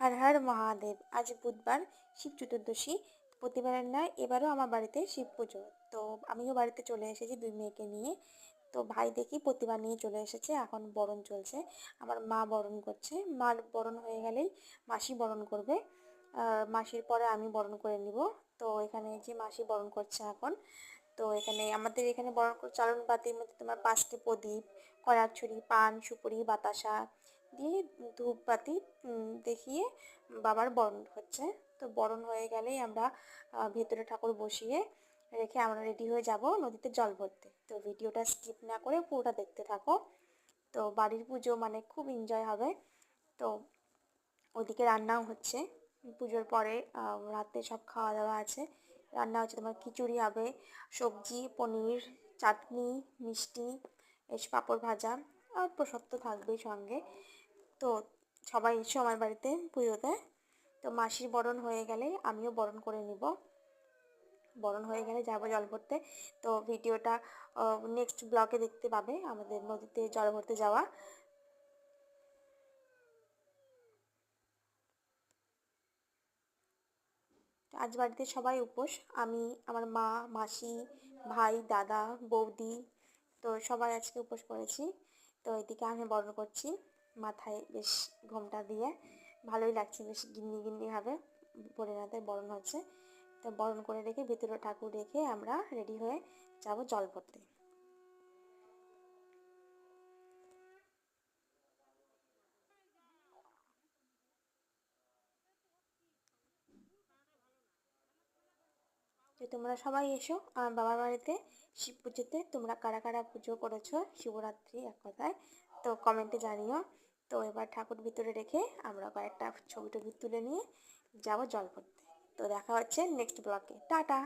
হর হর মহাদেব। আজ বুধবার, শিব চতুর্দশী। প্রতিবারের নয়, এবারও আমার বাড়িতে শিব পুজো। তো আমিও বাড়িতে চলে এসেছি 2 মেয়েকে নিয়ে। তো ভাই দেখি প্রতিবার নিয়ে চলে এসেছে, এখন বরণ চলছে। আমার মা বরণ করছে, মার বরণ হয়ে গেলেই মাসি বরণ করবে। মাসির পরে আমি বরণ করে নিব। তো এখানে যে মাসি বরণ করছে এখন। তো এখানে আমাদের এখানে বরণ চালন বাতির মধ্যে তোমার 5টি প্রদীপ, কড়াছড়ি, পান, সুপুরি, বাতাসা দিয়ে ধূপবাতি দেখিয়ে বাবার বরণ হচ্ছে। তো বরণ হয়ে গেলেই আমরা ভেতরে ঠাকুর বসিয়ে রেখে আমরা রেডি হয়ে যাব নদীতে জল ভরতে। তো ভিডিওটা স্কিপ না করে পুরোটা দেখতে থাকো। তো বাড়ির পুজো মানে খুব এনজয় হবে। তো ওদিকে রান্নাও হচ্ছে। পুজোর পরে রাতে সব খাওয়া দাওয়া আছে। রান্না হচ্ছে তোমার খিচুড়ি হবে, সবজি, পনির, চাটনি, মিষ্টি, পাঁপড় ভাজা আর প্রসাদ তো থাকবেই সঙ্গে। তো সবাই এসো আমার বাড়িতে পুজোতে। তো মাসির বরণ হয়ে গেলে আমিও বরণ করে নিব। বরণ হয়ে গেলে যাবো জল ভরতে। তো ভিডিওটা নেক্সট ব্লগে দেখতে পাবে, আমাদের নদীতে জল ভরতে যাওয়া। আজ বাড়িতে সবাই উপোস। আমি, আমার মা, মাসি, ভাই, দাদা, বৌদি, তো সবাই আজকে উপোস করেছি। তো এদিকে আমি বরণ করছি, মাথায় বেশ ঘোমটা দিয়ে। ভালোই লাগছে, বেশ গিন্নি গিন্নি ভাবে ভোলেনাথের বরণ হচ্ছে। তো বরণ করে রেখে ভেতরে ঠাকুর রেখে আমরা রেডি হয়ে যাব জল ভরতে। তো তোমরা সবাই এসো আমার বাবার বাড়িতে শিব পুজোতে। তোমরা কারা কারা পুজো করেছো শিবরাত্রি এক কথায়, তো কমেন্টে জানিও। তো এবার ঠাকুর ভিতরে রেখে আমরা কয়েকটা ছবি টবি তুলে নিয়ে যাবো জল ভরতে। তো দেখা হচ্ছে নেক্সট ব্লগে। টাটা।